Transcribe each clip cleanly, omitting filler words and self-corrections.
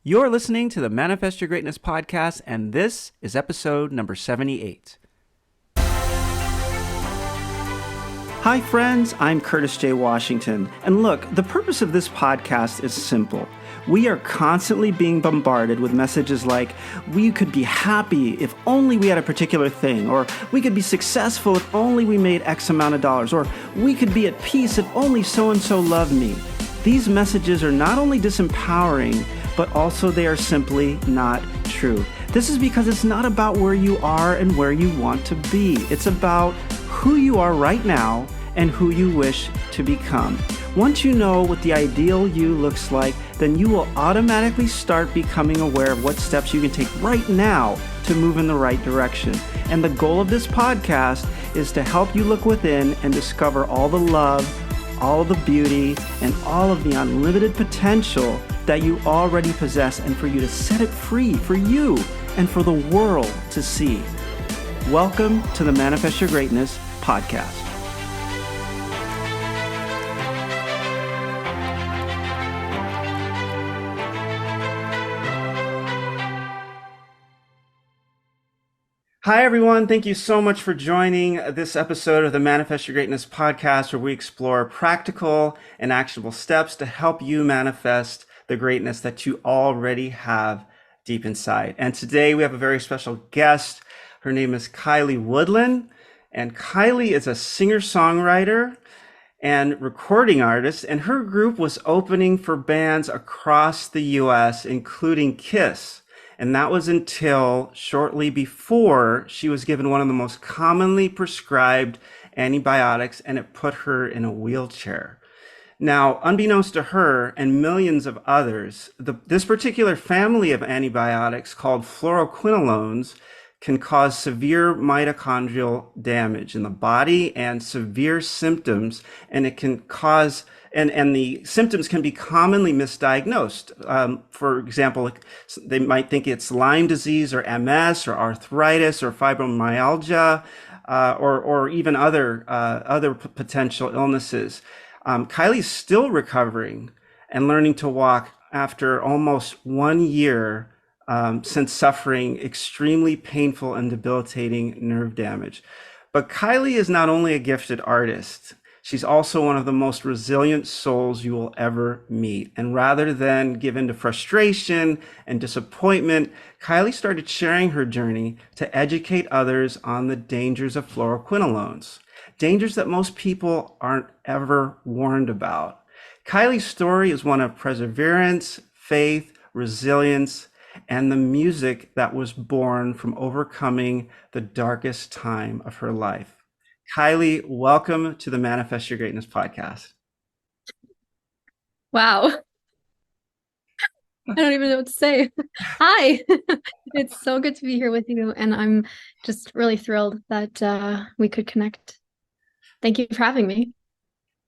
You're listening to the Manifest Your Greatness podcast, and this is episode number 78. Hi, friends. I'm Curtis J. Washington. And look, the purpose of this podcast is simple. We are constantly being bombarded with messages like, we could be happy if only we had a particular thing, or we could be successful if only we made X amount of dollars, or we could be at peace if only so-and-so loved me. These messages are not only disempowering, but also they are simply not true. This is because it's not about where you are and where you want to be. It's about who you are right now and who you wish to become. Once you know what the ideal you looks like, then you will automatically start becoming aware of what steps you can take right now to move in the right direction. And the goal of this podcast is to help you look within and discover all the love, all the beauty, and all of the unlimited potential that you already possess, and for you to set it free for you and for the world to see. Welcome to the Manifest Your Greatness podcast. Hi, everyone. Thank you so much for joining this episode of the Manifest Your Greatness podcast, where we explore practical and actionable steps to help you manifest the greatness that you already have deep inside. And today we have a very special guest. Her name is Kiley Woodland, and Kiley is a singer-songwriter and recording artist, and her group was opening for bands across the US, including Kiss. And that was until shortly before she was given one of the most commonly prescribed antibiotics, and it put her in a wheelchair. Now, unbeknownst to her and millions of others, this particular family of antibiotics called fluoroquinolones can cause severe mitochondrial damage in the body and severe symptoms, and it can cause and the symptoms can be commonly misdiagnosed. For example, they might think it's Lyme disease or MS or arthritis or fibromyalgia, or even other potential illnesses. Kiley's still recovering and learning to walk after almost 1 year since suffering extremely painful and debilitating nerve damage. But Kiley is not only a gifted artist, she's also one of the most resilient souls you will ever meet. And rather than give in to frustration and disappointment, Kiley started sharing her journey to educate others on the dangers of fluoroquinolones. Dangers that most people aren't ever warned about. Kiley's story is one of perseverance, faith, resilience, and the music that was born from overcoming the darkest time of her life. Kiley, welcome to the Manifest Your Greatness podcast. Wow. I don't even know what to say. Hi. It's so good to be here with you, and I'm just really thrilled that we could connect. Thank you for having me.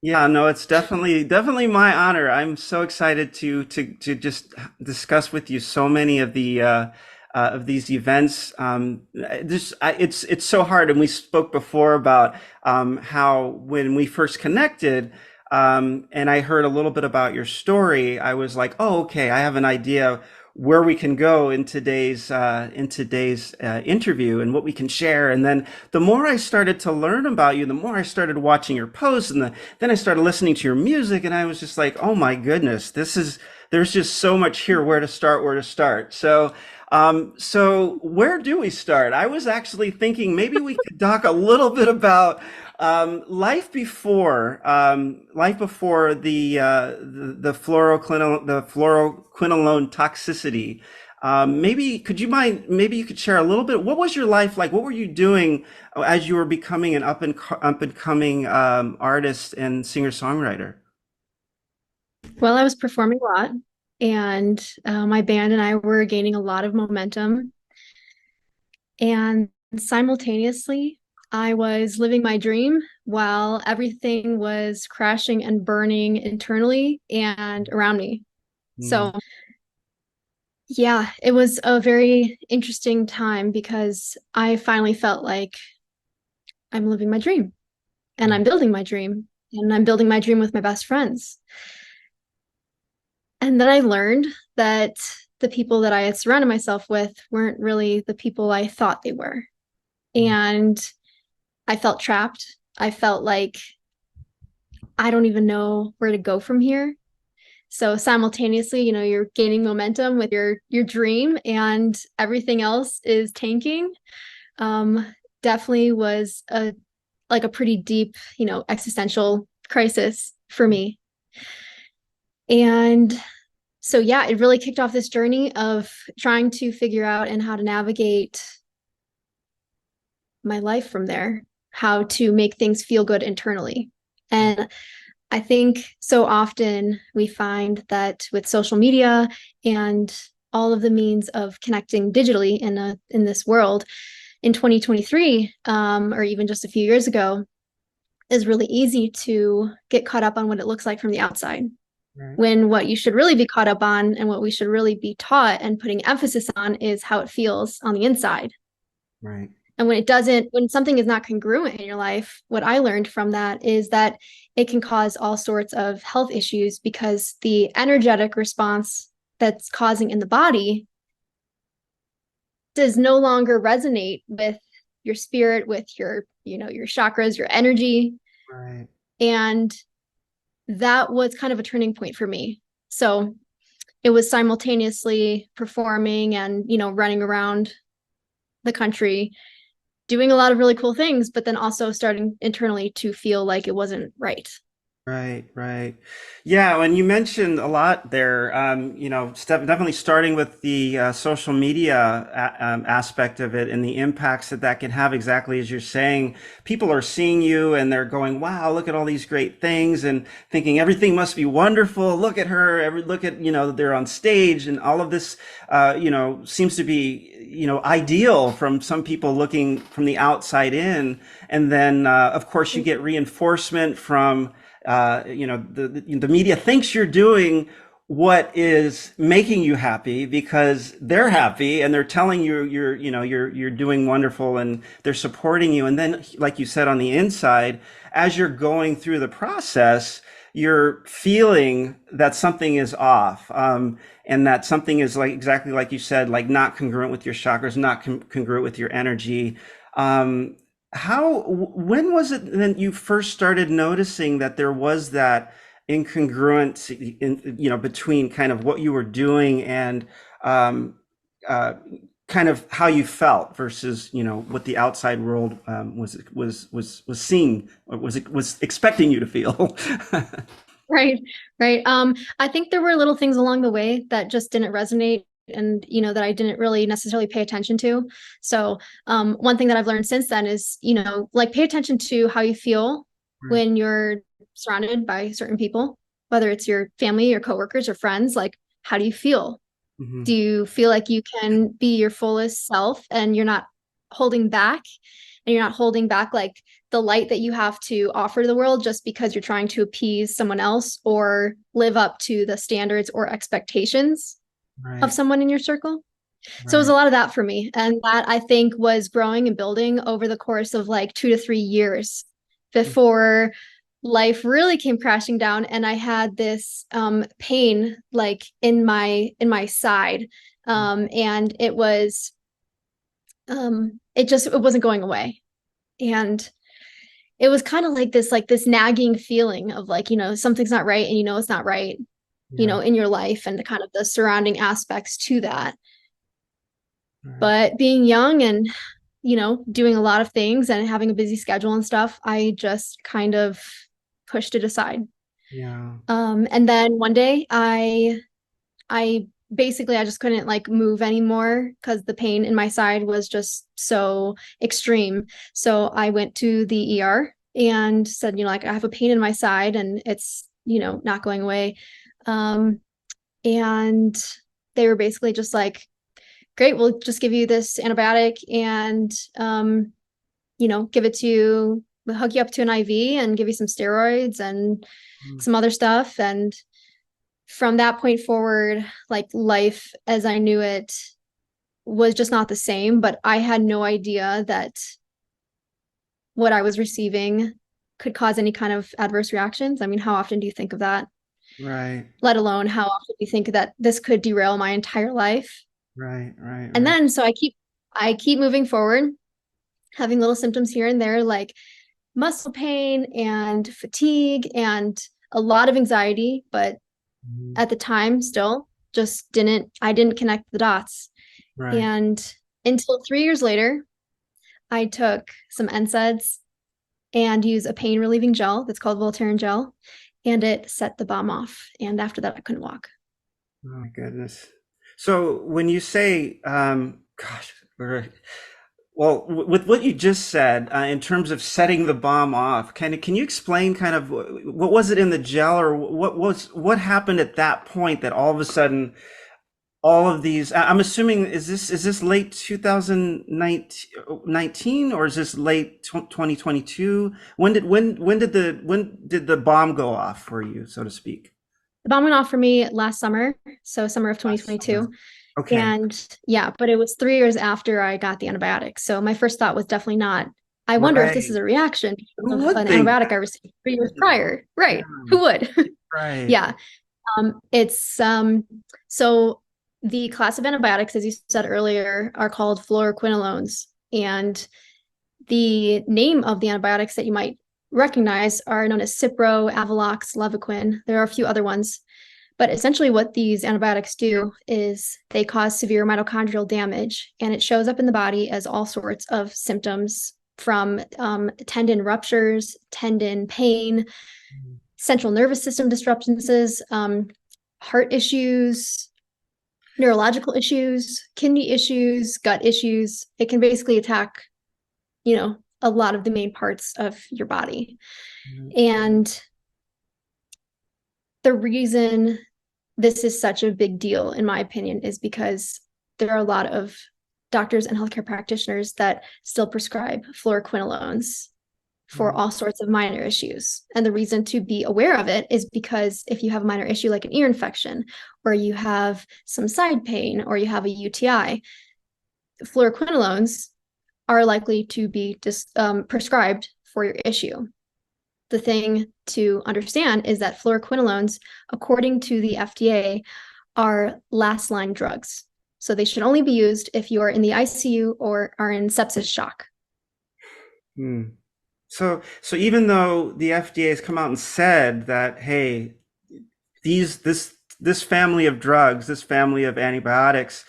Yeah, no, it's definitely my honor. I'm so excited to just discuss with you so many of the of these events. It's so hard, and we spoke before about how when we first connected, and I heard a little bit about your story, I was like, oh, okay, I have an idea where we can go in today's interview and what we can share. And then the more I started to learn about you, the more I started watching your posts, and then I started listening to your music, and I was just like, oh my goodness, there's just so much here. Where to start? So where do we start? I was actually thinking maybe we could talk a little bit about life before the fluoroquinolone toxicity. Maybe you could share a little bit. What was your life like? What were you doing as you were becoming an up and coming artist and singer songwriter? Well, I was performing a lot, and my band and I were gaining a lot of momentum. And simultaneously, I was living my dream while everything was crashing and burning internally and around me. Mm, So, yeah, it was a very interesting time because I finally felt like I'm living my dream and I'm building my dream and I'm building my dream with my best friends. And then I learned that the people that I had surrounded myself with weren't really the people I thought they were. Mm. And I felt trapped. I felt like I don't even know where to go from here. So simultaneously, you're gaining momentum with your dream and everything else is tanking. Um, Definitely was a pretty deep, existential crisis for me. And so yeah, it really kicked off this journey of trying to figure out and how to navigate my life from there, how to make things feel good internally. And I think so often we find that with social media and all of the means of connecting digitally in this world in 2023, or even just a few years ago, is really easy to get caught up on what it looks like from the outside. Right. When what you should really be caught up on and what we should really be taught and putting emphasis on is how it feels on the inside. Right. And when something is not congruent in your life, what I learned from that is that it can cause all sorts of health issues because the energetic response that's causing in the body does no longer resonate with your spirit, with your chakras, your energy. Right. And that was kind of a turning point for me. So it was simultaneously performing and, running around the country doing a lot of really cool things, but then also starting internally to feel like it wasn't right. Right, right. Yeah, and you mentioned a lot there, definitely starting with the social media aspect of it and the impacts that that can have, exactly as you're saying. People are seeing you and they're going, wow, look at all these great things, and thinking everything must be wonderful. Look at her, look at, they're on stage, and all of this, seems to be, ideal from some people looking from the outside in. And then, of course, you get reinforcement from the media thinks you're doing what is making you happy because they're happy and they're telling you you're doing wonderful, and they're supporting you. And then, like you said, on the inside, as you're going through the process, you're feeling that something is off, and that something is, like, exactly like you said, like not congruent with your chakras, not congruent with your energy. um, when was it that you first started noticing that there was that incongruence between kind of what you were doing and um, uh, kind of how you felt versus what the outside world was seeing, or was expecting you to feel? Right, right. I think there were little things along the way that just didn't resonate and that I didn't really necessarily pay attention to. So one thing that I've learned since then is, like, pay attention to how you feel Right. when you're surrounded by certain people, whether it's your family, your coworkers, or friends. Like, how do you feel? Hmm. Do you feel like you can be your fullest self and you're not holding back, and you're not holding back like the light that you have to offer the world just because you're trying to appease someone else or live up to the standards or expectations of Right. someone in your circle? So it was a Right. lot of that for me. And that, I think, was growing and building over the course of like 2 to 3 years before life really came crashing down. And I had this pain like in my side. And it wasn't going away. And it was kind of like this nagging feeling of like, something's not right, and it's not right, Yeah. in your life and the kind of the surrounding aspects to that. Right. But being young and, doing a lot of things and having a busy schedule and stuff, I just kind of pushed it aside. Yeah. And then one day I basically I just couldn't like move anymore because the pain in my side was just so extreme. So I went to the ER and said, like, I have a pain in my side and it's, not going away. Um, and they were basically just like, great, we'll just give you this antibiotic and give it to you, we'll hook you up to an IV and give you some steroids and Mm. some other stuff. And from that point forward, like, life as I knew it was just not the same. But I had no idea that what I was receiving could cause any kind of adverse reactions. I mean, how often do you think of that? Right. let alone how often you think that this could derail my entire life. Right. Right. And Right. then so I keep moving forward, having little symptoms here and there, like muscle pain and fatigue and a lot of anxiety, but Mhm. at the time still just didn't connect the dots. Right. And until 3 years later, I took some NSAIDs and used a pain relieving gel that's called Voltaren gel, and it set the bomb off. And after that, I couldn't walk. Oh my goodness. So when you say, gosh, well, with what you just said, in terms of setting the bomb off, can you explain kind of what was it in the gel, or what happened at that point that all of a sudden all of these? I'm assuming is this late 2019 or is this late 2022? When did the bomb go off for you, so to speak? The bomb went off for me last summer, so summer of Last summer. 2022. Okay. And yeah, but it was 3 years after I got the antibiotic. So my first thought was definitely not, I wonder if this is Right. a reaction Who of would an think antibiotic I that? received 3 years Yeah. prior. Yeah. Right. Who would? Right. Yeah. It's so the class of antibiotics, as you said earlier, are called fluoroquinolones. And the name of the antibiotics that you might recognize are known as Cipro, Avelox, Levaquin. There are a few other ones. But essentially, what these antibiotics do is they cause severe mitochondrial damage, and it shows up in the body as all sorts of symptoms from tendon ruptures, tendon pain, central nervous system disruptions, heart issues, neurological issues, kidney issues, gut issues. It can basically attack, a lot of the main parts of your body. And the reason this is such a big deal, in my opinion, is because there are a lot of doctors and healthcare practitioners that still prescribe fluoroquinolones for all sorts of minor issues. And the reason to be aware of it is because if you have a minor issue like an ear infection, or you have some side pain, or you have a UTI, fluoroquinolones are likely to be prescribed for your issue. The thing to understand is that fluoroquinolones, according to the FDA, are last line drugs. So they should only be used if you are in the ICU or are in sepsis shock. Hmm. So even though the FDA has come out and said that, hey, this family of drugs, this family of antibiotics,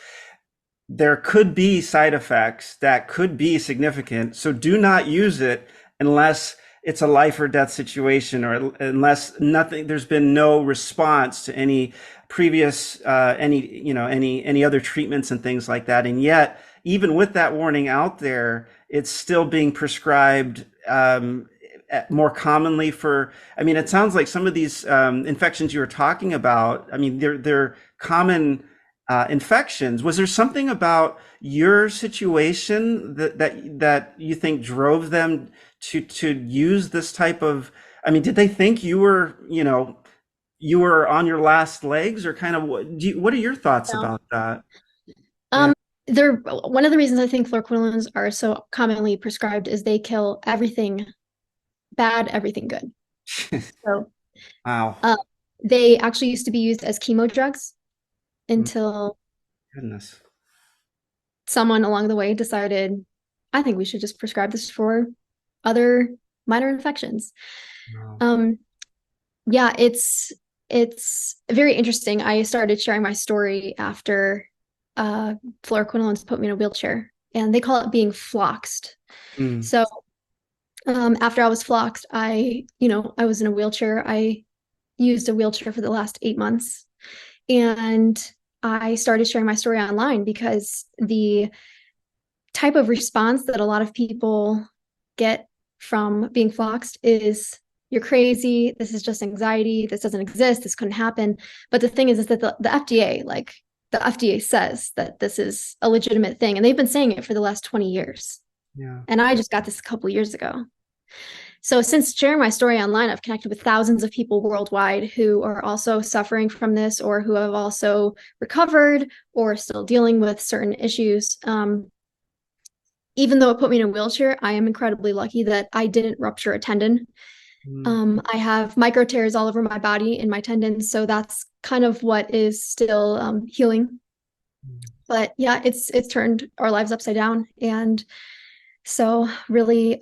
there could be side effects that could be significant. So do not use it unless it's a life or death situation, or unless there's been no response to any previous, any other treatments and things like that. And yet, even with that warning out there, it's still being prescribed more commonly for. I mean, it sounds like some of these infections you were talking about. I mean, they're common infections. Was there something about your situation that you think drove them to use this type of? I mean, did they think you were on your last legs, or kind of what are your thoughts So, about that? Yeah. um, one of the reasons I think fluoroquinolones are so commonly prescribed is they kill everything bad, everything good. So Wow. uh, they actually used to be used as chemo drugs Mm, until goodness. someone along the way decided, I think we should just prescribe this for other minor infections. Wow. Um, yeah, it's very interesting. I started sharing my story after fluoroquinolones put me in a wheelchair, and they call it being floxed. Mm, So after I was floxed, I was in a wheelchair. I used a wheelchair for the last 8 months, and I started sharing my story online because the type of response that a lot of people get from being floxed is you're crazy, this is just anxiety, this doesn't exist, this couldn't happen. But the thing is that the FDA, like the FDA says that this is a legitimate thing, and they've been saying it for the last 20 years. yeah. And I just got this a couple years ago. So since sharing my story online, I've connected with thousands of people worldwide who are also suffering from this, or who have also recovered or still dealing with certain issues. Even though it put me in a wheelchair, I am incredibly lucky that I didn't rupture a tendon. Mm, I have micro tears all over my body in my tendons, so that's kind of what is still healing. mm, But yeah, it's turned our lives upside down, and so really,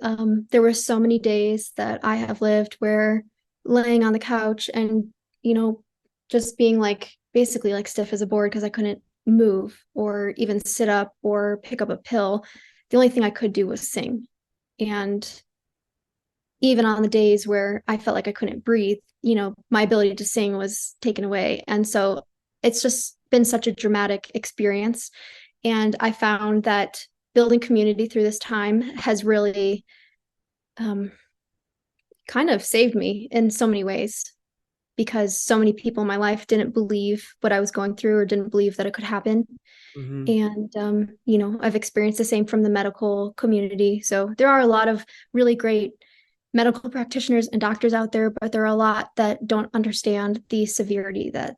there were so many days that I have lived where laying on the couch and you know just being like basically like stiff as a board because I couldn't move or even sit up or pick up a pill. The only thing I could do was sing, and even on the days where I felt like I couldn't breathe, my ability to sing was taken away. And so it's just been such a dramatic experience. And I found that building community through this time has really um, kind of saved me in so many ways because so many people in my life didn't believe what I was going through or didn't believe that it could happen. mhm. And, I've experienced the same from the medical community. So there are a lot of really great medical practitioners and doctors out there, but there are a lot that don't understand the severity that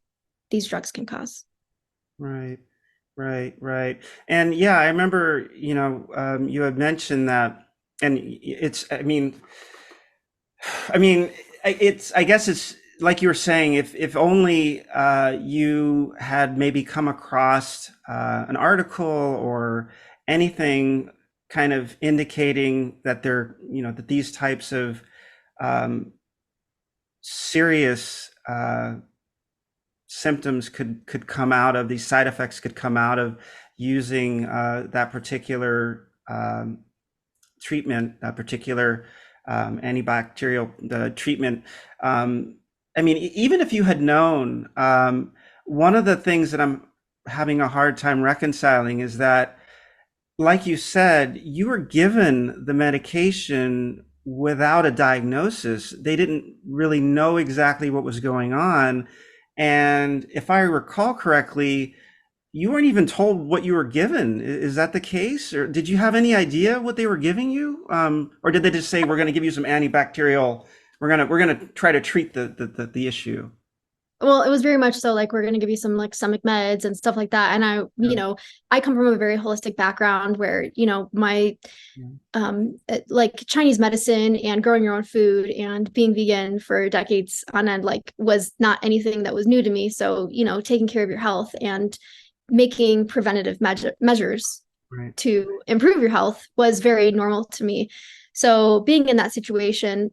these drugs can cause. Right, right. And yeah, I remember, you had mentioned that, and I mean, I guess it's like you were saying, if only you had maybe come across an article or anything kind of indicating that that these types of um, serious symptoms could come out of these side effects could come out of using that particular treatment, that particular antibacterial treatment. Um, even if you had known, one of the things that I'm having a hard time reconciling is that, like you said, you were given the medication without a diagnosis. They didn't really know exactly what was going on. And if I recall correctly, you weren't even told what you were given. Is that the case? Or did you have any idea what they were giving you? Or did they just say, we're going to give you some antibacterial, we're going to try to treat the issue? Well, it was very much so like we're going to give you some like stomach meds and stuff like that. And Yeah. I come from a very holistic background where, my Yeah. like Chinese medicine and growing your own food and being vegan for decades on end, like was not anything that was new to me. So, taking care of your health and making preventative measures Right. to improve your health was very normal to me. So being in that situation,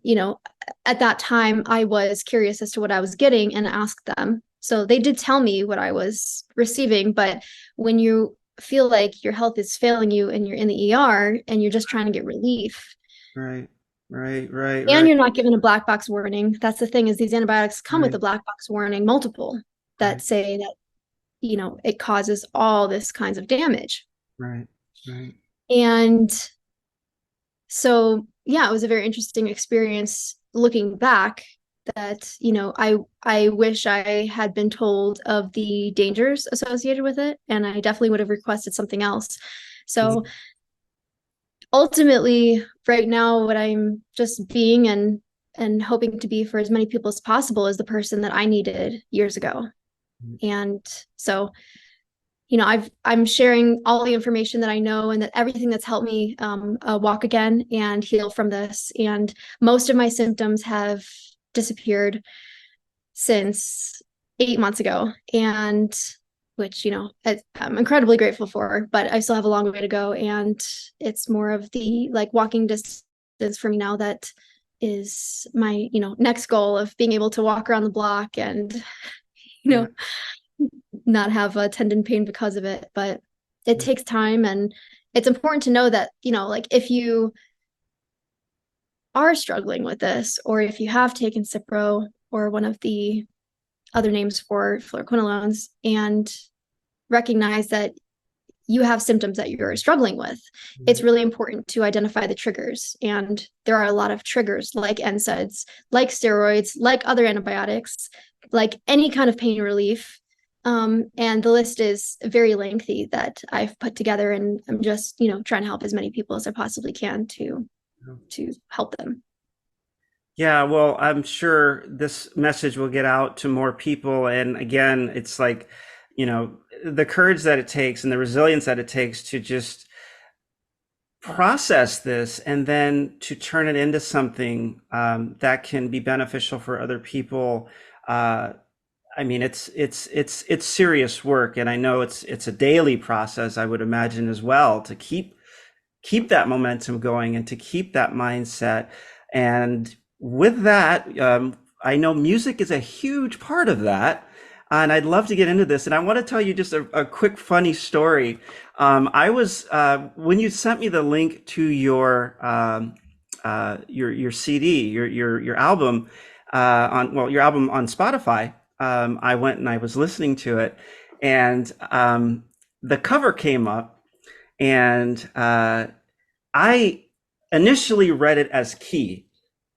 at that time I was curious as to what I was getting and asked them. So they did tell me what I was receiving, but when you feel like your health is failing you and you're in the ER and you're just trying to get relief Right. Right. and Right. you're not given a black box warning. That's the thing is these antibiotics come with Right. a black box warning, multiple that Right. say that, it causes all this kinds of damage. Right. Right. And so yeah, it was a very interesting experience looking back that, I wish I had been told of the dangers associated with it, and I definitely would have requested something else. So Mhm. ultimately, right now, what I'm just being and hoping to be for as many people as possible is the person that I needed years ago. And so I'm sharing all the information that I know and that everything that's helped me walk again and heal from this. And most of my symptoms have disappeared since 8 months ago, and which I'm incredibly grateful for. But I still have a long way to go, and it's more of the like walking distance for me now that is my next goal of being able to walk around the block and you Yeah. know not have a tendon pain because of it. But it Yeah. takes time, and it's important to know that, like if you are struggling with this, or if you have taken Cipro or one of the other names for fluoroquinolones, and recognize that you have symptoms that you're struggling with, it's Mhm. really important to identify the triggers. And there are a lot of triggers like NSAIDs, like steroids, like other antibiotics, like any kind of pain relief. And the list is very lengthy that I've put together, and I'm just, trying to help as many people as I possibly can to help them. Yeah, well, I'm sure this message will get out to more people. And again, it's like, the courage that it takes and the resilience that it takes to just process this and then to turn it into something that can be beneficial for other people. I mean, it's serious work, and I know it's a daily process. I would imagine as well to keep that momentum going and to keep that mindset. And with that, I know music is a huge part of that. And I'd love to get into this. And I want to tell you just a quick funny story. I was when you sent me the link to your CD, your album your album on Spotify. I went and I was listening to it, and the cover came up, and I initially read it as ki,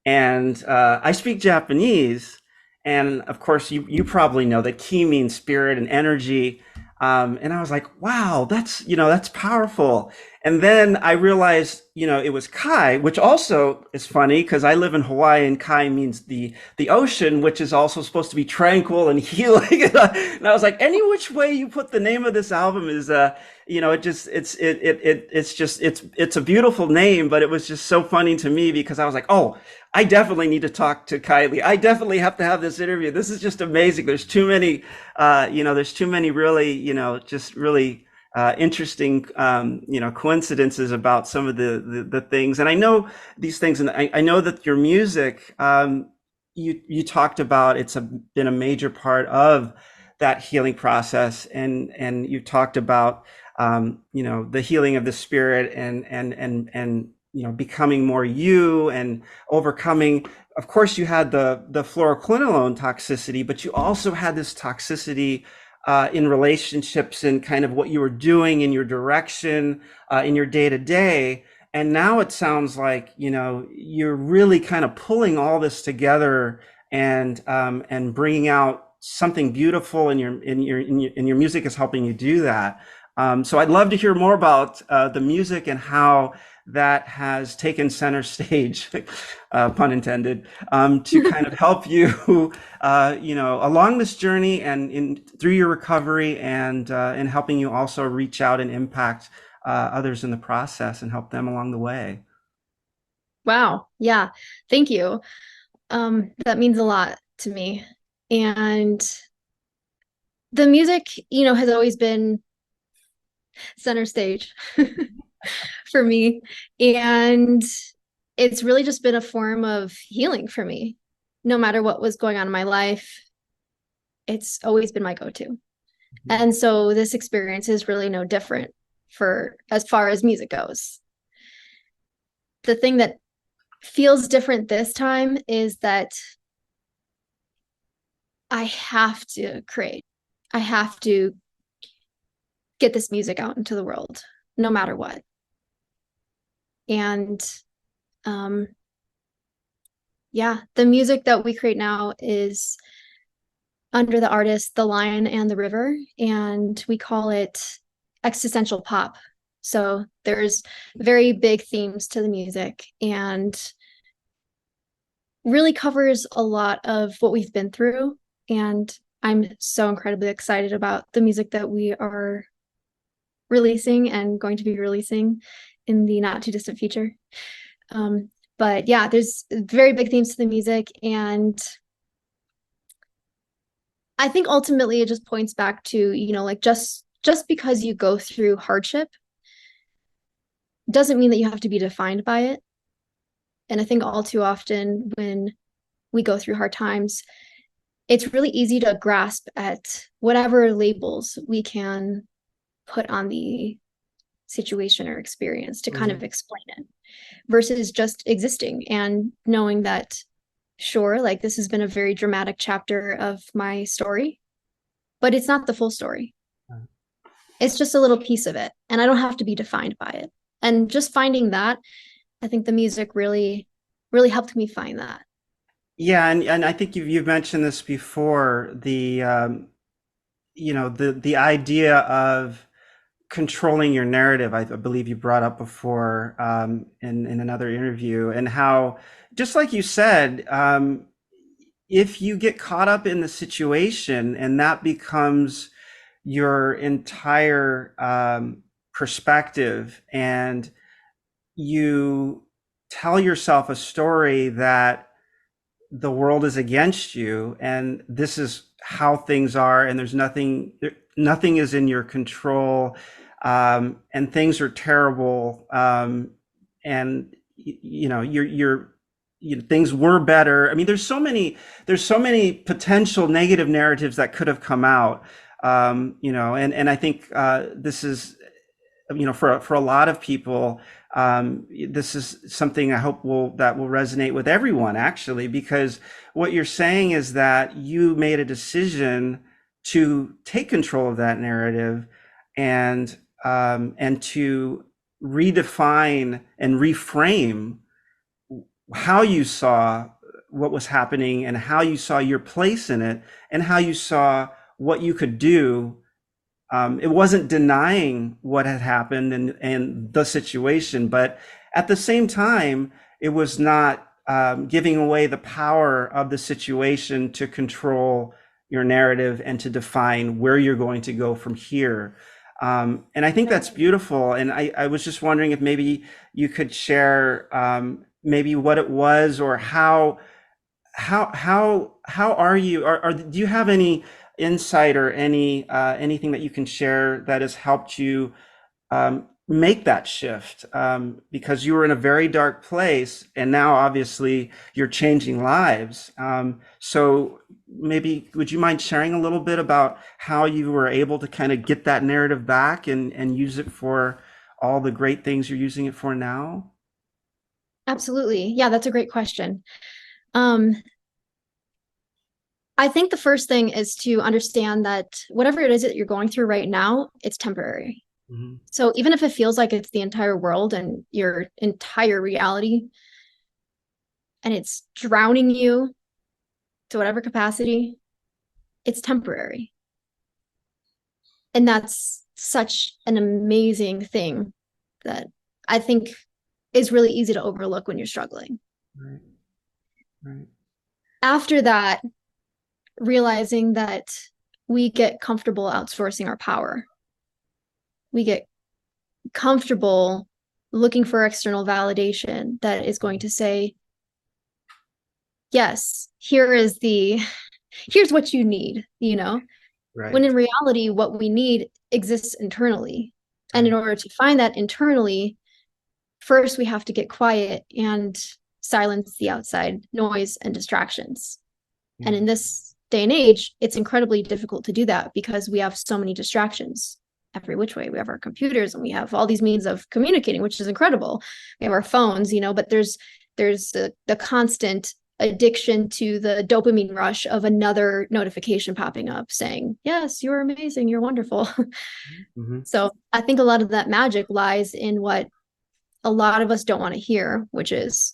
and I speak Japanese, and of course you probably know that ki means spirit and energy, and I was like, wow, that's powerful. And then I realized, it was kai, which also is funny because I live in Hawaii, and kai means the ocean, which is also supposed to be tranquil and healing. And I was like, any which way you put the name of this album is it just it's just it's a beautiful name, but it was just so funny to me because I was like, oh, I definitely need to talk to Kiley. I definitely have to have this interview. This is just amazing. There's too many, there's too many really, just really interesting, coincidences about some of the things. And I know these things, and I know that your music, you talked about, been a major part of that healing process, and you talked about, the healing of the spirit, and becoming more you and overcoming. Of course, you had the fluoroquinolone toxicity, but you also had this toxicity in relationships and kind of what you were doing in your direction, in your day to day. And now it sounds like, you're really kind of pulling all this together, and bringing out something beautiful, in your music is helping you do that. So I'd love to hear more about the music and how that has taken center stage, pun intended, to kind of help you, along this journey and through your recovery, and helping you also reach out and impact others in the process and help them along the way. Wow. Yeah. Thank you. That means a lot to me. And the music, has always been center stage for me. And it's really just been a form of healing for me. No matter what was going on in my life, it's always been my go-to. And so this experience is really no different for as far as music goes. The thing that feels different this time is that I have to create. I have to get this music out into the world, no matter what. And yeah, the music that we create now is under the artist The Lion and the River, and we call it existential pop. So there's very big themes to the music, and really covers a lot of what we've been through. And I'm so incredibly excited about the music that we are releasing and going to be releasing in the not too distant future. But yeah, there's very big themes to the music, and I think ultimately it just points back to, like just because you go through hardship doesn't mean that you have to be defined by it. And I think all too often when we go through hard times, it's really easy to grasp at whatever labels we can put on the situation or experience to kind of explain it, versus just existing and knowing that, sure, like this has been a very dramatic chapter of my story, but it's not the full story. It's just a little piece of it, and I don't have to be defined by it. And just finding that, I think the music really, really helped me find that. Yeah, and I think you've mentioned this before, the idea of controlling your narrative. I believe you brought up before, in another interview, and how, just like you said, if you get caught up in the situation and that becomes your entire perspective, and you tell yourself a story that the world is against you and this is how things are and there's nothing is in your control, and things are terrible, and things were better. I mean, there's so many potential negative narratives that could have come out, and I think this is, for a lot of people, this is something I hope will resonate with everyone, actually, because what you're saying is that you made a decision to take control of that narrative and to redefine and reframe how you saw what was happening and how you saw your place in it and how you saw what you could do. It wasn't denying what had happened and the situation, but at the same time, it was not giving away the power of the situation to control your narrative and to define where you're going to go from here. And I think that's beautiful. And I was just wondering if maybe you could share, maybe what it was, or how are you, or do you have any insight or anything that you can share that has helped you make that shift, because you were in a very dark place and now obviously you're changing lives. So maybe would you mind sharing a little bit about how you were able to kind of get that narrative back and use it for all the great things you're using it for now? Absolutely. Yeah, that's a great question. Um, I think the first thing is to understand that whatever it is that you're going through right now, it's temporary. Mhm. So even if it feels like it's the entire world and your entire reality, and it's drowning you to whatever capacity, it's temporary. And that's such an amazing thing that I think is really easy to overlook when you're struggling. Right, right. After that, realizing that we get comfortable outsourcing our power. We get comfortable looking for external validation that is going to say, yes, here's what you need, when Right, in reality, what we need exists internally. And in right. order to find that internally, first we have to get quiet and silence the outside noise and distractions. Yeah, And in this day and age, it's incredibly difficult to do that because we have so many distractions every which way. We have our computers and we have all these means of communicating, which is incredible. We have our phones, but there's the constant addiction to the dopamine rush of another notification popping up saying, yes, you're amazing, you're wonderful. hmm, So I think a lot of that magic lies in what a lot of us don't want to hear, which is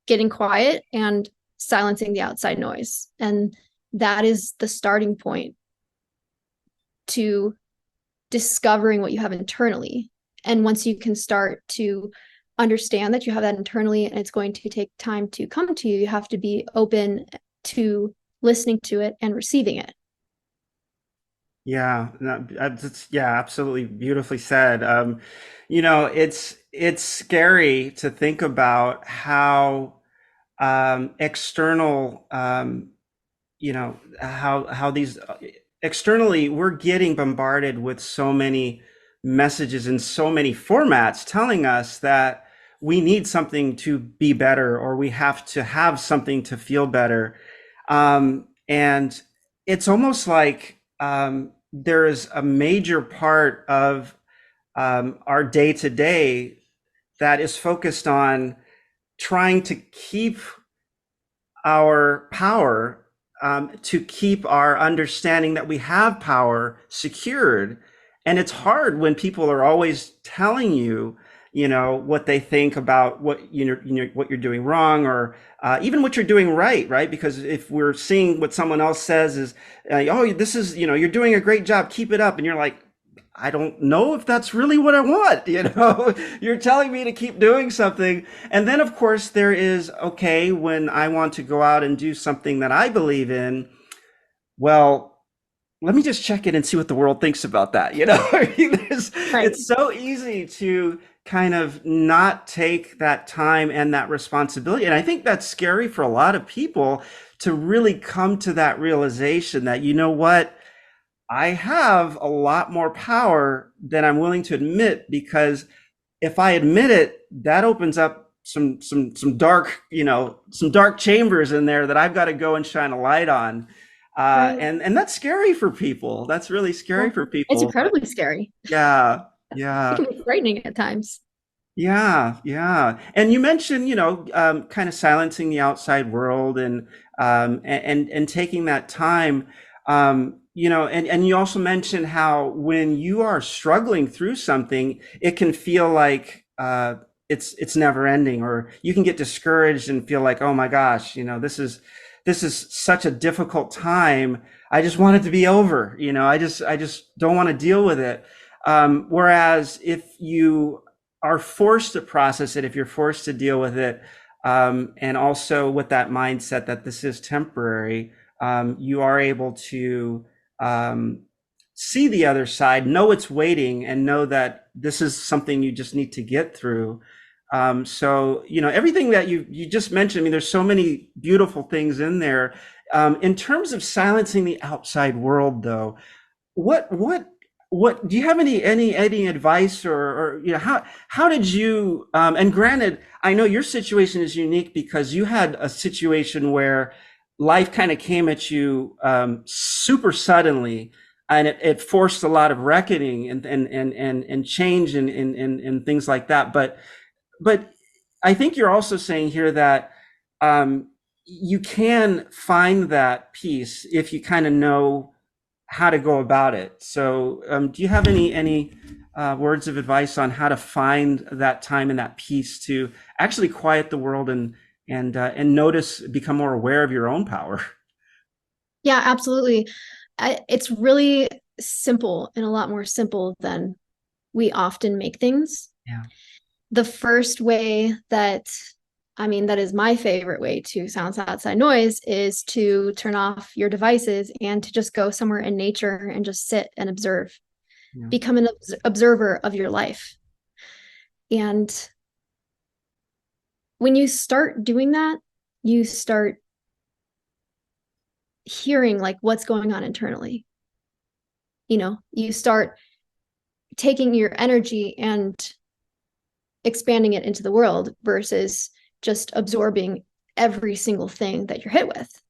getting quiet and silencing the outside noise. And that is the starting point to discovering what you have internally. And once you can start to understand that you have that internally and it's going to take time to come to you, you have to be open to listening to it and receiving it. yeah, no, yeah, absolutely beautifully said. It's scary to think about how external, how these externally we're getting bombarded with so many messages in so many formats telling us that we need something to be better or we have to have something to feel better, and it's almost like there is a major part of our day to day that is focused on trying to keep our power, to keep our understanding that we have power secured. And it's hard when people are always telling you, what they think about what you're doing wrong, or even what you're doing right, right? Because if we're seeing what someone else says is, oh, this is, you're doing a great job, keep it up, and you're like, I don't know if that's really what I want. You're telling me to keep doing something. And then, of course, there is, okay, when I want to go out and do something that I believe in, well, let me just check in and see what the world thinks about that. Right. It's so easy to kind of not take that time and that responsibility. And I think that's scary for a lot of people to really come to that realization that, you know what, I have a lot more power than I'm willing to admit, because if I admit it, that opens up some dark, some dark chambers in there that I've got to go and shine a light on. Right. And that's scary for people. That's really scary Yeah. for It's people. But incredibly scary. yeah, It yeah. can be frightening at times. Yeah, yeah. And you mentioned, kind of silencing the outside world and and taking that time. And you also mentioned how when you are struggling through something, it can feel like it's never ending, or you can get discouraged and feel like, oh my gosh, this is such a difficult time. I just want it to be over. I just don't want to deal with it. Whereas if you are forced to process it, if you're forced to deal with it, and also with that mindset that this is temporary, you are able to um, see the other side, know it's waiting, and know that this is something you just need to get through. So, everything that you just mentioned, I mean, there's so many beautiful things in there. In terms of silencing the outside world, though, what what what do you have any advice, or how did you, and granted, I know your situation is unique because you had a situation where life kind of came at you super suddenly, and it forced a lot of reckoning and change and things like that. But I think you're also saying here that you can find that peace if you kind of know how to go about it. So, do you have any words of advice on how to find that time and that peace to actually quiet the world and notice, become more aware of your own power? Yeah, absolutely. It's really simple and a lot more simple than we often make things. Yeah. The first way that is my favorite way to silence outside noise is to turn off your devices and to just go somewhere in nature and just sit and observe. Yeah. Become an observer of your life. And when you start doing that, you start hearing like what's going on internally. You start taking your energy and expanding it into the world versus just absorbing every single thing that you're hit with.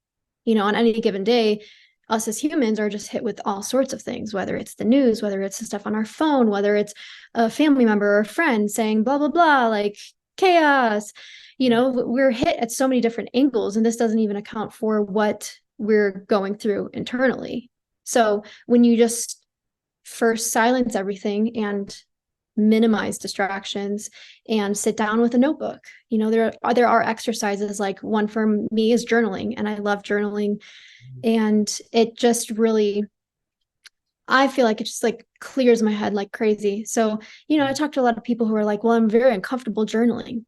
On any given day, us as humans are just hit with all sorts of things, whether it's the news, whether it's the stuff on our phone, whether it's a family member or a friend saying blah, blah, blah, like chaos. We're hit at so many different angles, and this doesn't even account for what we're going through internally. So when you just first silence everything and minimize distractions and sit down with a notebook. There are exercises, like one for me is journaling, and I love journaling, and it just really, I feel like it just like clears my head like crazy. So, I talk to a lot of people who are like, well, I'm very uncomfortable journaling.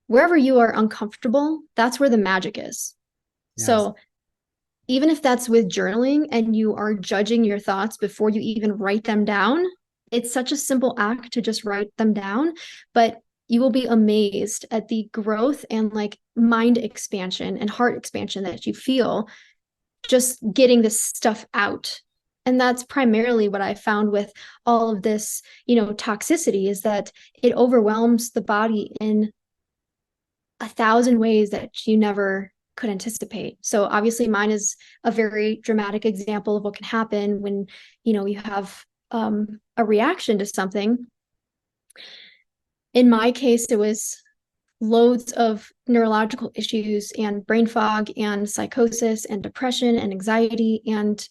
Wherever you are uncomfortable, that's where the magic is. Yes. So even if that's with journaling and you are judging your thoughts before you even write them down, it's such a simple act to just write them down, but you will be amazed at the growth and like mind expansion and heart expansion that you feel just getting this stuff out. And that's primarily what I found with all of this, toxicity, is that it overwhelms the body in 1,000 ways that you never could anticipate. So obviously mine is a very dramatic example of what can happen when, you have a reaction to something. In my case, it was loads of neurological issues and brain fog and psychosis and depression and anxiety and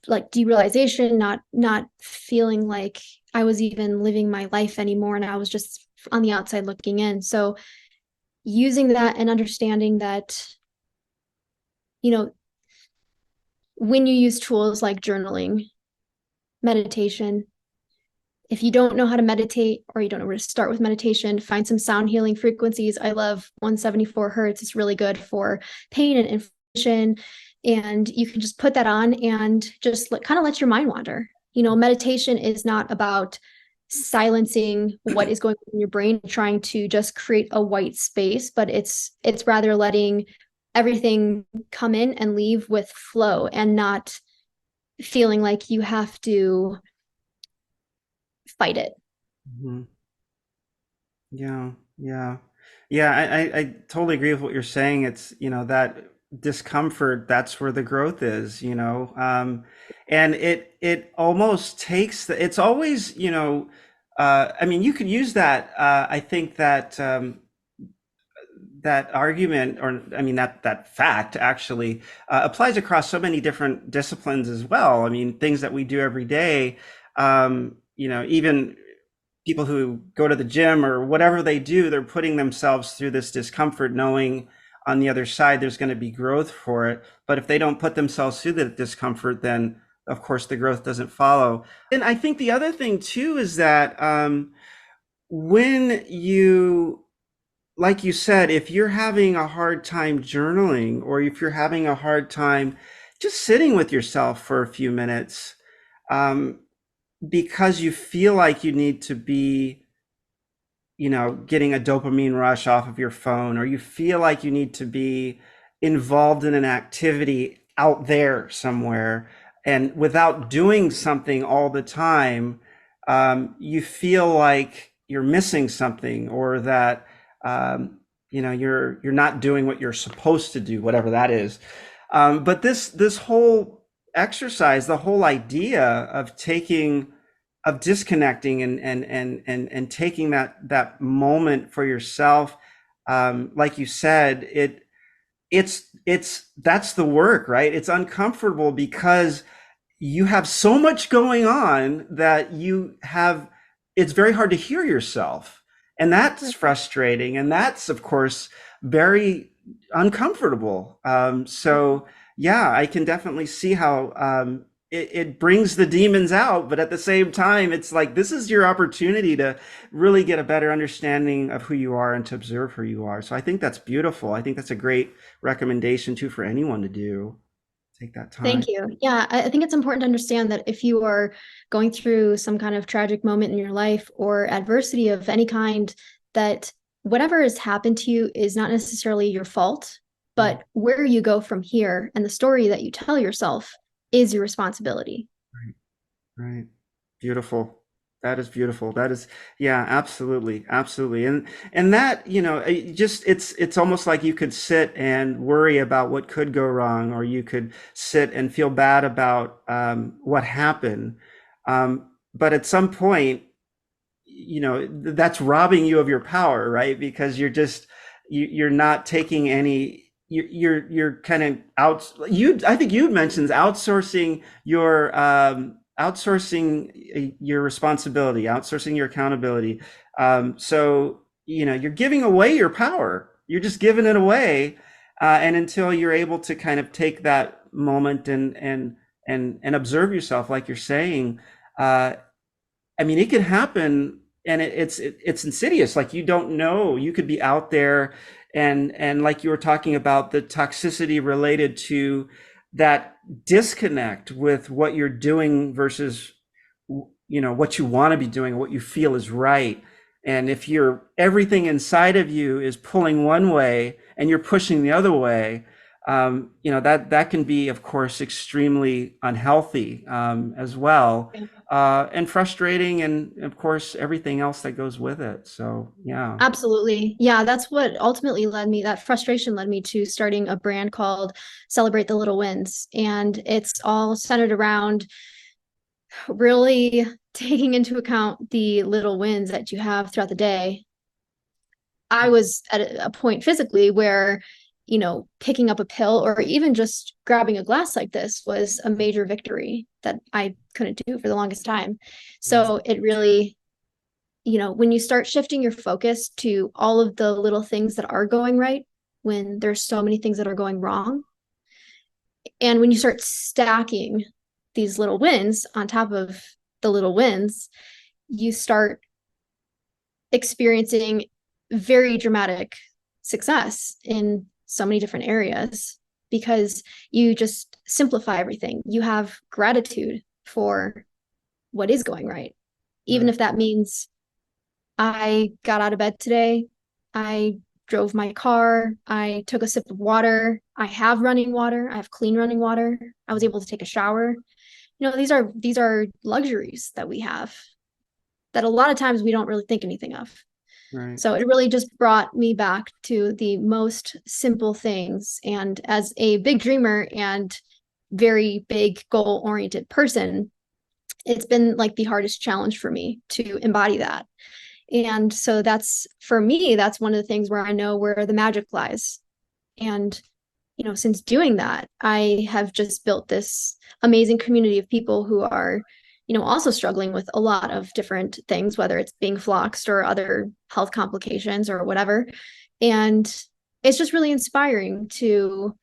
like derealization, not feeling like I was even living my life anymore, and I was just on the outside looking in. So using that and understanding that, you know, when you use tools like journaling, meditation, if you don't know how to meditate or you don't know where to start with meditation, find some sound healing frequencies. I love 174 hertz. It's really good for pain and inflammation. And you can just put that on and just kind of let your mind wander. Meditation is not about silencing what is going on in your brain, trying to just create a white space, but it's rather letting everything come in and leave with flow and not feeling like you have to fight it. Mhm. Yeah, yeah, yeah. I totally agree with what you're saying. It's, that discomfort, that's where the growth is, and it almost takes it's always, I mean, you could use that. I think that that argument, or I mean, that fact actually applies across so many different disciplines as well. I mean, things that we do every day. Even people who go to the gym or whatever they do, they're putting themselves through this discomfort, knowing on the other side there's going to be growth for it. But if they don't put themselves through the discomfort, then of course the growth doesn't follow. And I think the other thing too is that when you, like you said, if you're having a hard time journaling, or if you're having a hard time just sitting with yourself for a few minutes, um, because you feel like you need to be, getting a dopamine rush off of your phone, or you feel like you need to be involved in an activity out there somewhere, and without doing something all the time, you feel like you're missing something, or that you're not doing what you're supposed to do, whatever that is. But this whole exercise, the whole idea of disconnecting and taking that moment for yourself, like you said, it's that's the work, right? It's uncomfortable because you have so much going on that it's very hard to hear yourself, and that's frustrating, and that's of course very uncomfortable. So yeah, I can definitely see how it brings the demons out, but at the same time it's like this is your opportunity to really get a better understanding of who you are and to observe who you are. So I think that's beautiful. I think that's a great recommendation too for anyone to do. Take that time. Thank you. Yeah, I think it's important to understand that if you are going through some kind of tragic moment in your life or adversity of any kind, that whatever has happened to you is not necessarily your fault, but where you go from here and the story that you tell yourself is your responsibility. Right. Right. Beautiful. That is beautiful. That is, yeah, absolutely, absolutely. And that, it's almost like you could sit and worry about what could go wrong, or you could sit and feel bad about what happened. But at some point, that's robbing you of your power, right? Because you're not taking any, you're kind of out, I think you mentioned outsourcing your responsibility, outsourcing your accountability. So you're giving away your power, you're just giving it away. And until you're able to kind of take that moment and observe yourself, like you're saying, uh, I mean, it can happen, and it's insidious. Like, you don't know. You could be out there, and like you were talking about the toxicity related to that disconnect with what you're doing versus what you want to be doing, what you feel is right. And if you're everything inside of you is pulling one way and you're pushing the other way, that can be, of course, extremely unhealthy, as well, and frustrating, and of course everything else that goes with it. So yeah. Absolutely. Yeah, that's what ultimately that frustration led me to starting a brand called Celebrate the Little Wins. And it's all centered around really taking into account the little wins that you have throughout the day. I was at a point physically where, picking up a pill or even just grabbing a glass like this was a major victory that I couldn't do for the longest time. So it really, when you start shifting your focus to all of the little things that are going right, when there's so many things that are going wrong, and when you start stacking these little wins on top of the little wins, you start experiencing very dramatic success in so many different areas because you just simplify everything. You have gratitude for what is going right, even if that means I got out of bed today, I drove my car, I took a sip of water, I have running water, I have clean running water, I was able to take a shower. These are luxuries that we have that a lot of times we don't really think anything of. Right. So it really just brought me back to the most simple things. And as a big dreamer and very big goal oriented person, it's been like the hardest challenge for me to embody that. And so that's for me, that's one of the things where I know where the magic lies. And, since doing that, I have just built this amazing community of people who are, also struggling with a lot of different things, whether it's being floxed or other health complications or whatever. And it's just really inspiring to,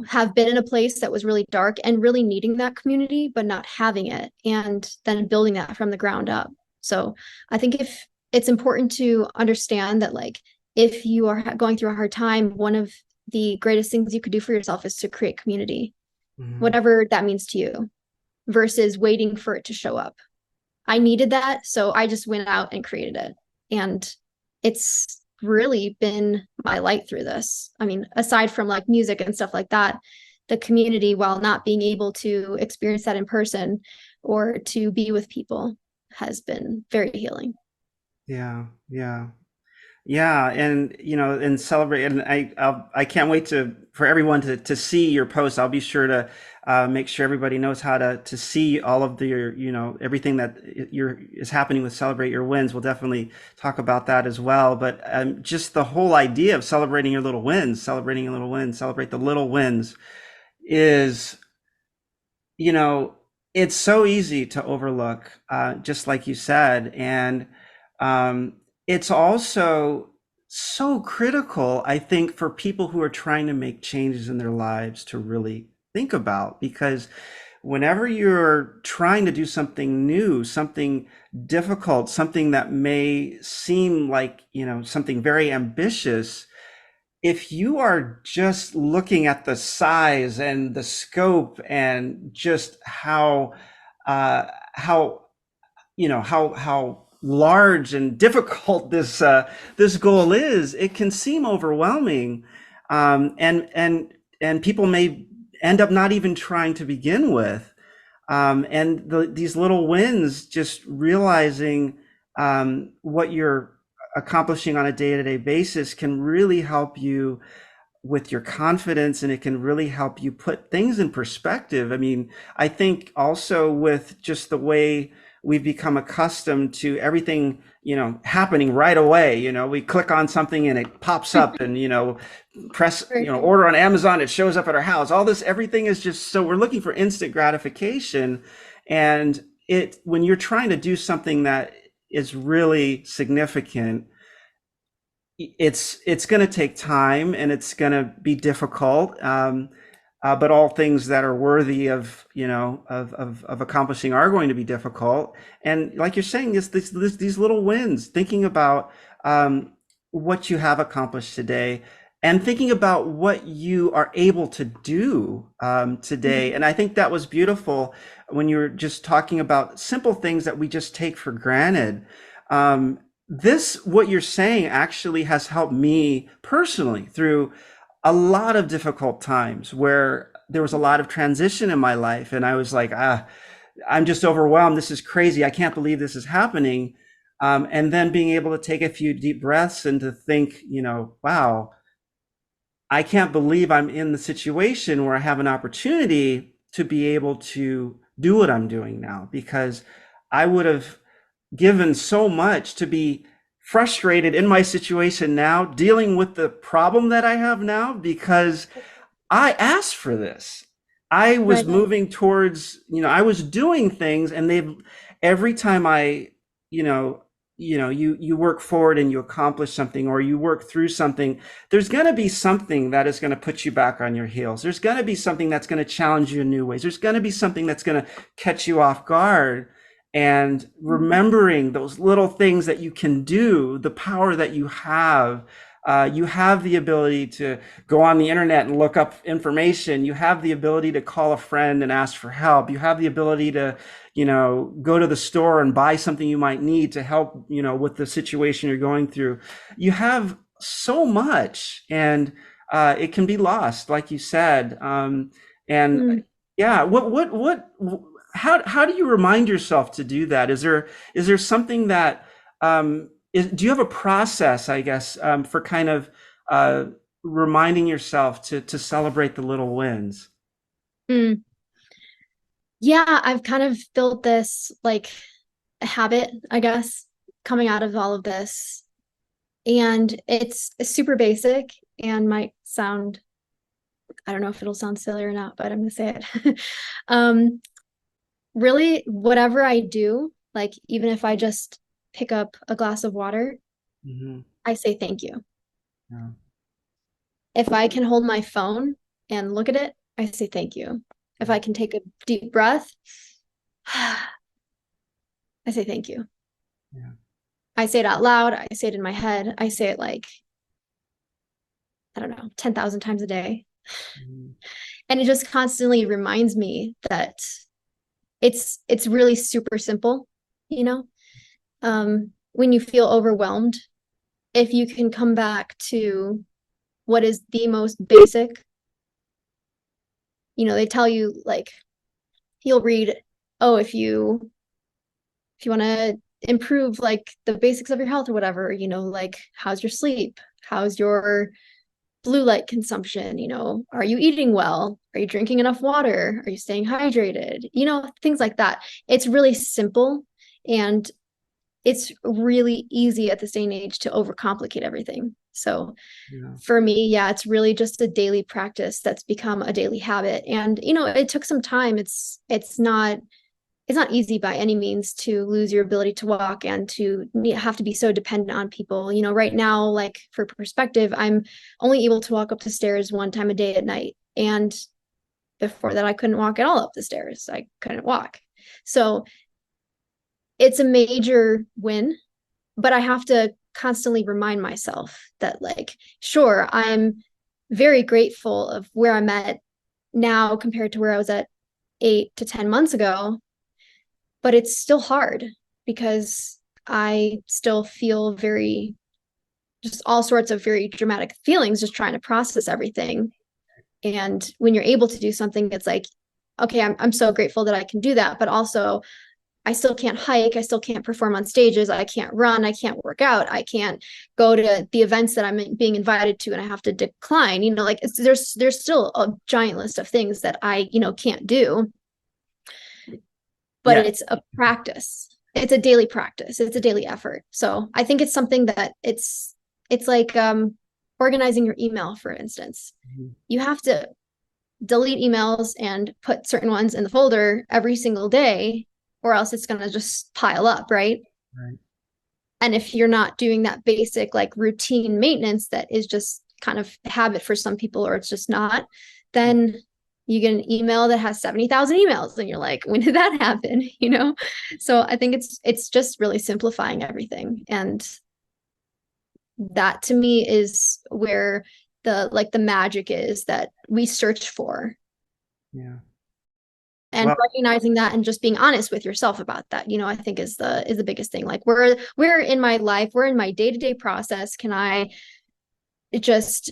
have been in a place that was really dark and really needing that community, but not having it, and then building that from the ground up. So I think if it's important to understand that, like, if you are going through a hard time, one of the greatest things you could do for yourself is to create community, Mm-hmm. whatever that means to you, versus waiting for it to show up. I needed that, so I just went out and created it. And it's really been my light through this. I mean, aside from like music and stuff like that, the community, while not being able to experience that in person or to be with people, has been very healing. Yeah. Yeah. Yeah, and and celebrate. And I can't wait for everyone to see your posts. I'll be sure to make sure everybody knows how to see all of the your everything that is happening with Celebrate Your Wins. We'll definitely talk about that as well. But just the whole idea of celebrating your little wins, celebrating your little wins, celebrate the little wins is you know, it's so easy to overlook, just like you said. And um, it's also so critical, I think, for people who are trying to make changes in their lives to really think about. Because whenever you're trying to do something new, something difficult, something that may seem like, something very ambitious, if you are just looking at the size and the scope and just how how large and difficult this goal is, it can seem overwhelming, and people may end up not even trying to begin with. And these little wins, just realizing what you're accomplishing on a day-to-day basis, can really help you with your confidence, and it can really help you put things in perspective. I mean, I think also with just the way we've become accustomed to everything, happening right away. We click on something and it pops up, and, press, Very true. order on Amazon, it shows up at our house. All this, everything is just, so we're looking for instant gratification. And when you're trying to do something that is really significant, it's going to take time, and it's going to be difficult. But all things that are worthy of of accomplishing are going to be difficult. And like you're saying, these little wins, thinking about what you have accomplished today, and thinking about what you are able to do today. Mhm. And I think that was beautiful when you were just talking about simple things that we just take for granted. What you're saying actually has helped me personally through a lot of difficult times where there was a lot of transition in my life, and I was like, I'm just overwhelmed. This is crazy. I can't believe this is happening. And then being able to take a few deep breaths and to think, wow, I can't believe I'm in the situation where I have an opportunity to be able to do what I'm doing now, because I would have given so much to be frustrated in my situation now, dealing with the problem that I have now, because I asked for this. I was Right. moving towards, I was doing things, and every time you know, you work forward and you accomplish something, or you work through something, there's going to be something that is going to put you back on your heels. There's going to be something that's going to challenge you in new ways. There's going to be something that's going to catch you off guard. And Mhm. remembering those little things that you can do, the power that you have, You have the ability to go on the internet and look up information. You have the ability to call a friend and ask for help. You have the ability to, go to the store and buy something you might need to help, with the situation you're going through. You have so much, and it can be lost, like you said. And Mm, yeah, how do you remind yourself to do that? Is there something that do you have a process, I guess, for kind of uh, reminding yourself to celebrate the little wins? mm. Yeah, I've kind of built this like habit, I guess, coming out of all of this. And it's super basic and might sound, I don't know if it'll sound silly or not, but I'm gonna say it. um, Really, whatever I do, like even if I just pick up a glass of water, Hmm. I say thank you. Yeah, If I can hold my phone and look at it, I say thank you. If yeah, I can take a deep breath, I say thank you. yeah. I say it out loud. I say it in my head. I say it like, I don't know, 10,000 times a day. Mhm. And it just constantly reminds me that it's really super simple, you know? When you feel overwhelmed, if you can come back to what is the most basic, they tell you like you'll read, oh, if you want to improve like the basics of your health or whatever, like how's your sleep? How's your blue light consumption? Are you eating well? Are you drinking enough water? Are you staying hydrated? Things like that. It's really simple and it's really easy at this day and age to overcomplicate everything. So Yeah. for me, yeah, it's really just a daily practice that's become a daily habit. And it took some time. It's not easy by any means to lose your ability to walk and to have to be so dependent on people. Right now, like for perspective, I'm only able to walk up the stairs one time a day at night. And before that, I couldn't walk at all up the stairs. I couldn't walk. So it's a major win, but I have to constantly remind myself that, like, sure, I'm very grateful of where I'm at now compared to where I was at 8 to 10 months ago, but it's still hard because I still feel just all sorts of very dramatic feelings, just trying to process everything. And when you're able to do something, it's like, okay, I'm so grateful that I can do that, but also I still can't hike. I still can't perform on stages. I can't run. I can't work out. I can't go to the events that I'm being invited to and I have to decline. Like there's still a giant list of things that I, can't do, but Yeah. it's a practice. It's a daily practice. It's a daily effort. So I think it's something that it's like organizing your email, for instance. Mhm. You have to delete emails and put certain ones in the folder every single day, or else it's going to just pile up, right? Right. And if you're not doing that basic like routine maintenance that is just kind of habit for some people, or it's just not, then you get an email that has 70,000 emails and you're like, when did that happen? So I think it's just really simplifying everything. And that to me is where the magic is that we search for, Yeah. and Well, recognizing that and just being honest with yourself about that, I think is the biggest thing. Like we're in my life, we're in my day-to-day process, can I just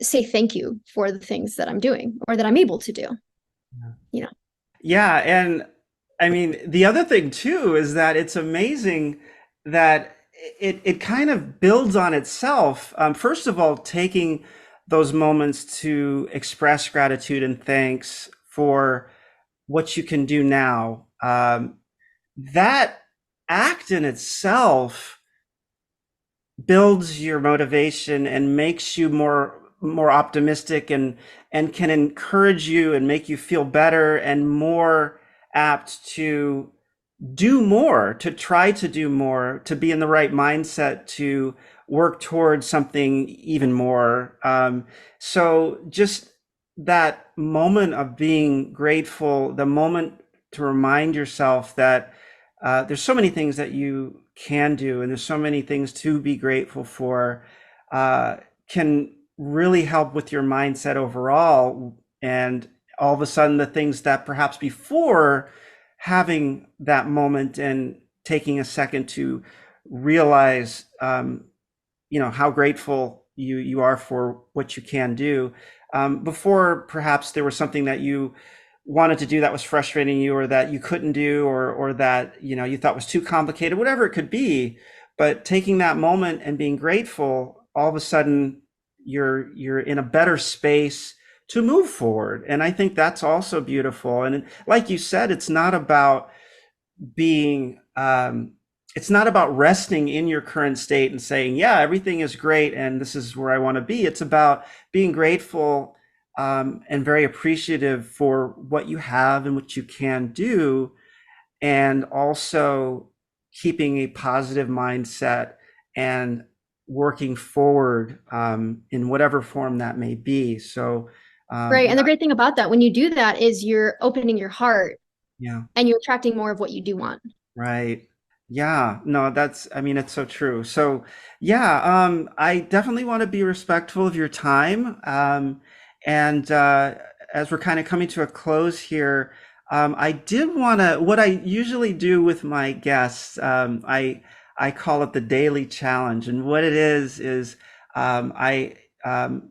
say thank you for the things that I'm doing or that I'm able to do, yeah. you know Yeah, and I mean, the other thing too is that it's amazing that it kind of builds on itself. First of all, taking those moments to express gratitude and thanks for what you can do now. That act in itself builds your motivation and makes you more optimistic, and can encourage you and make you feel better and more apt to do more, to try to do more, to be in the right mindset to work towards something even more. So just that moment of being grateful, the moment to remind yourself that there's so many things that you can do, and there's so many things to be grateful for. uh, can really help with your mindset overall. And all of a sudden, the things that perhaps before having that moment and taking a second to realize, how grateful you are for what you can do. Before, perhaps there was something that you wanted to do that was frustrating you, or that you couldn't do, or that you thought was too complicated, whatever it could be. But taking that moment and being grateful, all of a sudden you're in a better space to move forward. And I think that's also beautiful. And like you said, being it's not about resting in your current state and saying, yeah, everything is great and this is where I want to be. It's about being grateful, and very appreciative for what you have and what you can do, and also keeping a positive mindset and working forward, in whatever form that may be. So, Right. yeah, And the great thing about that, when you do that, is you're opening your heart yeah. and you're attracting more of what you do want. Right. Yeah. No, I mean, it's so true. So, yeah, I definitely want to be respectful of your time. And as we're kind of coming to a close here, I did want to, what I usually do with my guests, I call it the daily challenge. And what it is I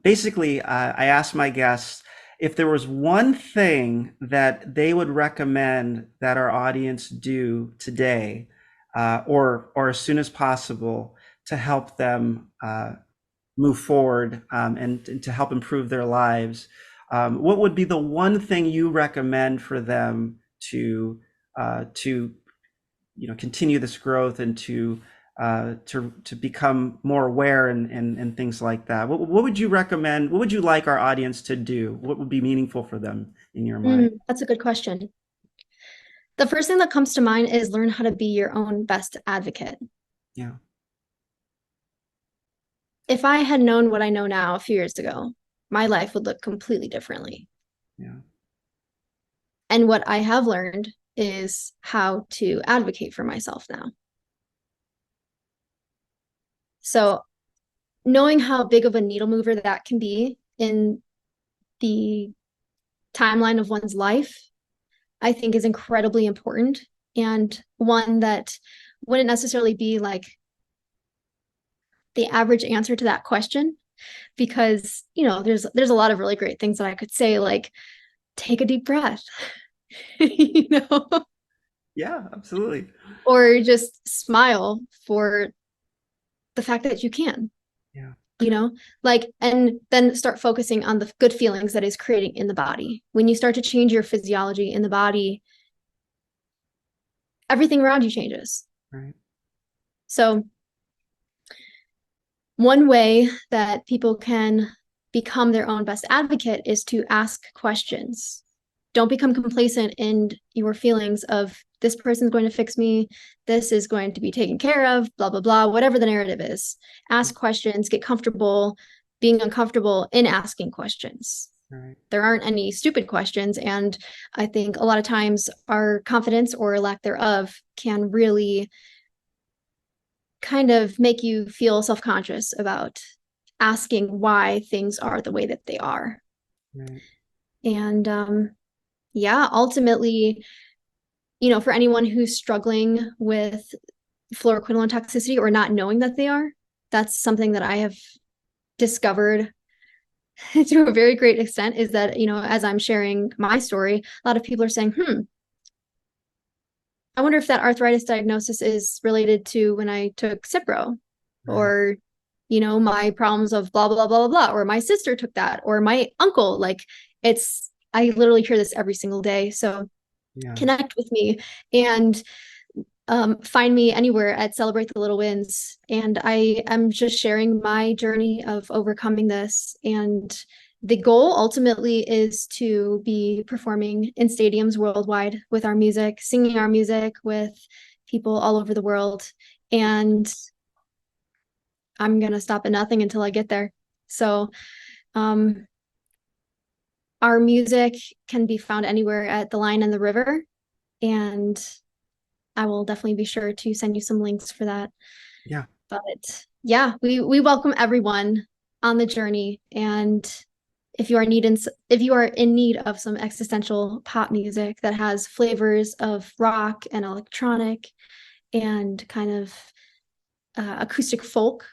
basically, I ask my guests if there was one thing that they would recommend that our audience do today, or as soon as possible, to help them move forward, and to help improve their lives, what would be the one thing you recommend for them to continue this growth, and to become more aware, and things like that? What would you recommend? What would you like our audience to do? What would be meaningful for them in your mind? That's a good question. The first thing that comes to mind is learn how to be your own best advocate. Yeah, If I had known what I know now a few years ago, my life would look completely differently. yeah, And what I have learned is how to advocate for myself now. So, knowing how big of a needle mover that can be in the timeline of one's life, I think is incredibly important, and one that wouldn't necessarily be like the average answer to that question, because there's a lot of really great things that I could say, like take a deep breath, you know, yeah, absolutely. or just smile for the fact that you can, Yeah, like, and then start focusing on the good feelings that is creating in the body. When you start to change your physiology in the body, everything around you changes. right, So one way that people can become their own best advocate is to ask questions. Don't become complacent in your feelings of this person's going to fix me, this is going to be taken care of, blah, blah, blah, whatever the narrative is. Ask questions, get comfortable being uncomfortable in asking questions. right, There aren't any stupid questions. And I think a lot of times our confidence or lack thereof can really kind of make you feel self-conscious about asking why things are the way that they are. right, And yeah, ultimately, for anyone who's struggling with fluoroquinolone toxicity or not knowing that they are, that's something that I have discovered to a very great extent, is that, as I'm sharing my story, a lot of people are saying, I wonder if that arthritis diagnosis is related to when I took Cipro, right. or, my problems of blah, blah, blah, blah, blah, or my sister took that, or my uncle. Like, I literally hear this every single day. So Yeah, connect with me, and find me anywhere at Celebrate the Little Wins. And I am just sharing my journey of overcoming this. And the goal ultimately is to be performing in stadiums worldwide with our music, singing our music with people all over the world. And I'm going to stop at nothing until I get there. So, um, our music can be found anywhere at the Lion and the River. And I will definitely be sure to send you some links for that. yeah. But Yeah, we welcome everyone on the journey. And if you are in need of some existential pop music that has flavors of rock and electronic and kind of acoustic folk,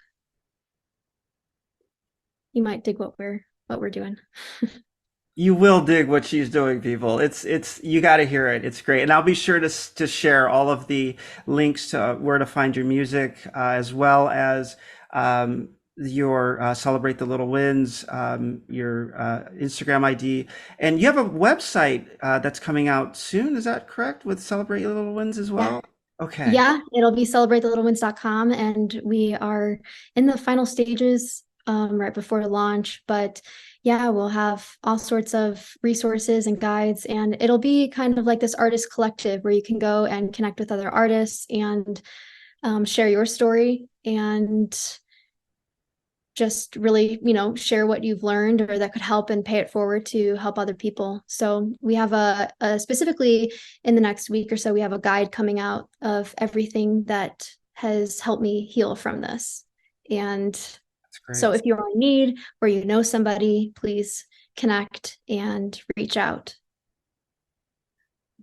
you might dig what we're doing. You will dig what she's doing, people. It's you got to hear it. It's great, and I'll be sure to share all of the links to where to find your music, as well as your Celebrate the Little Wins, your Instagram ID, and you have a website that's coming out soon. Is that correct? With Celebrate Your Little Wins as Yeah. well. Okay, Yeah, it'll be celebratethelittleones.com, and we are in the final stages right before launch. But yeah, we'll have all sorts of resources and guides, and it'll be kind of like this artist collective where you can go and connect with other artists and share your story and just really, share what you've learned or that could help and pay it forward to help other people. So we have a specifically in the next week or so, we have a guide coming out of everything that has helped me heal from this. And that's so great. if you're in need or you know somebody, please connect and reach out.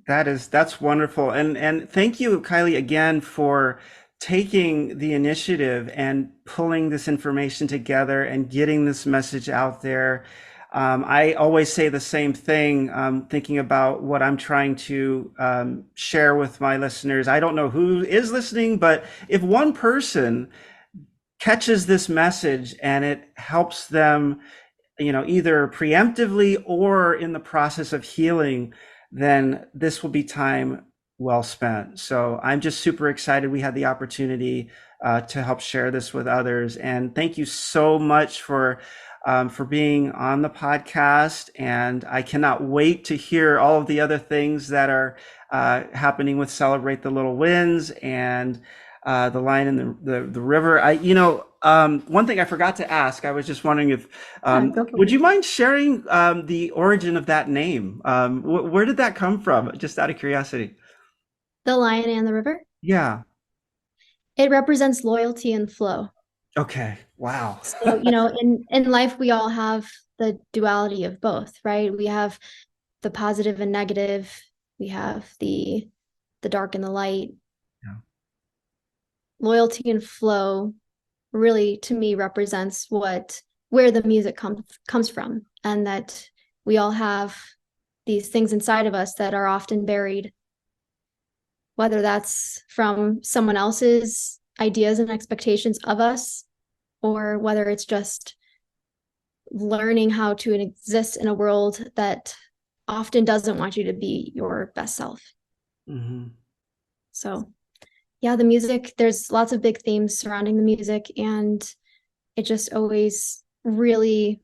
That's wonderful. And thank you, Kylie, again for taking the initiative and pulling this information together and getting this message out there. I always say the same thing, thinking about what I'm trying to share with my listeners. I don't know who is listening, but if one person catches this message and it helps them, either preemptively or in the process of healing, then this will be time well spent. So I'm just super excited we had the opportunity to help share this with others. And thank you so much for being on the podcast. And I cannot wait to hear all of the other things that are happening with Celebrate the Little Wins and the Lion in the River. One thing I forgot to ask, I was just wondering if, Yeah, go for would it. you mind sharing the origin of that name? Where did that come from? Just out of curiosity. The Lion and the River. Yeah. It represents loyalty and flow. Okay. Wow. So, in life, we all have the duality of both, right? We have the positive and negative. We have the dark and the light. Yeah. Loyalty and flow really, to me, represents where the music comes from, and that we all have these things inside of us that are often buried, whether that's from someone else's ideas and expectations of us, or whether it's just learning how to exist in a world that often doesn't want you to be your best self. Hmm. So, yeah, the music, there's lots of big themes surrounding the music, and it just always really,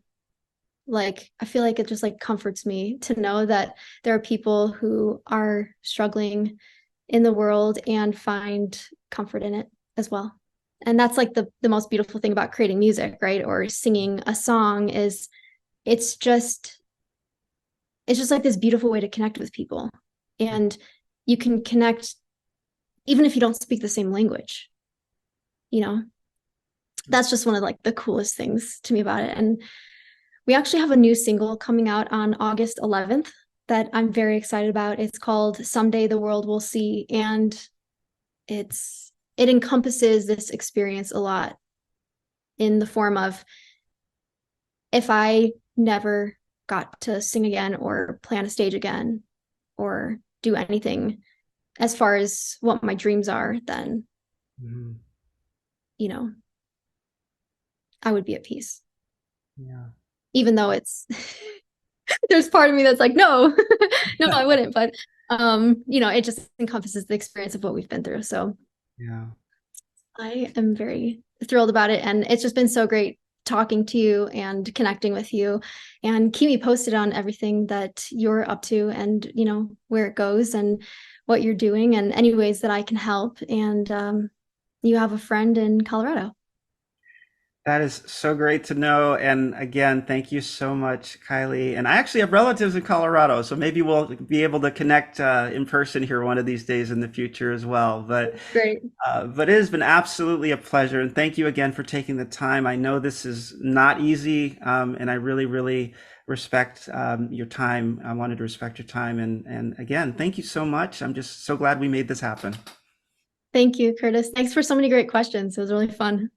like, I feel like it just like comforts me to know that there are people who are struggling in the world and find comfort in it as well. And that's like the most beautiful thing about creating music, right? Or singing a song is it's just it's just like this beautiful way to connect with people. And you can connect even if you don't speak the same language, you know. That's just one of like the coolest things to me about it. And we actually have a new single coming out on August 11th that I'm very excited about. It's called Someday the World Will See, and it encompasses this experience a lot in the form of if I never got to sing again or play on a stage again or do anything as far as what my dreams are, then, Hmm. you know, I would be at peace. Yeah. Even though it's there's part of me that's like, no, no, I wouldn't. But it just encompasses the experience of what we've been through. So Yeah. I am very thrilled about it. And it's just been so great talking to you and connecting with you, and keep me posted on everything that you're up to and, where it goes and what you're doing and any ways that I can help. And you have a friend in Colorado. That is so great to know. And again, thank you so much, Kylie. And I actually have relatives in Colorado, so maybe we'll be able to connect in person here one of these days in the future as well. Great. But it has been absolutely a pleasure. And thank you again for taking the time. I know this is not easy, and I really, really respect your time. I wanted to respect your time. And again, thank you so much. I'm just so glad we made this happen. Thank you, Curtis. Thanks for so many great questions. It was really fun.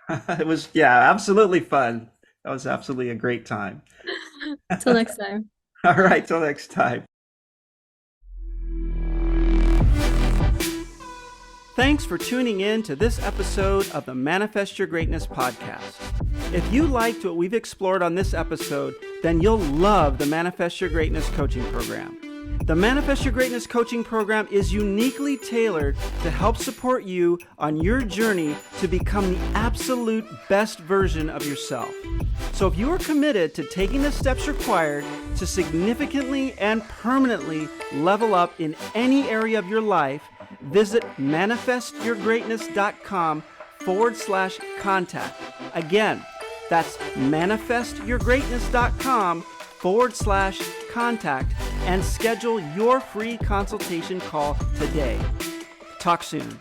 It was, yeah, absolutely fun. That was absolutely a great time. Till next time. All right, till next time. Thanks for tuning in to this episode of the Manifest Your Greatness podcast. If you liked what we've explored on this episode, then you'll love the Manifest Your Greatness coaching program. The Manifest Your Greatness coaching program is uniquely tailored to help support you on your journey to become the absolute best version of yourself. So if you are committed to taking the steps required to significantly and permanently level up in any area of your life, visit manifestyourgreatness.com/contact. Again, that's manifestyourgreatness.com/contact and schedule your free consultation call today. Talk soon.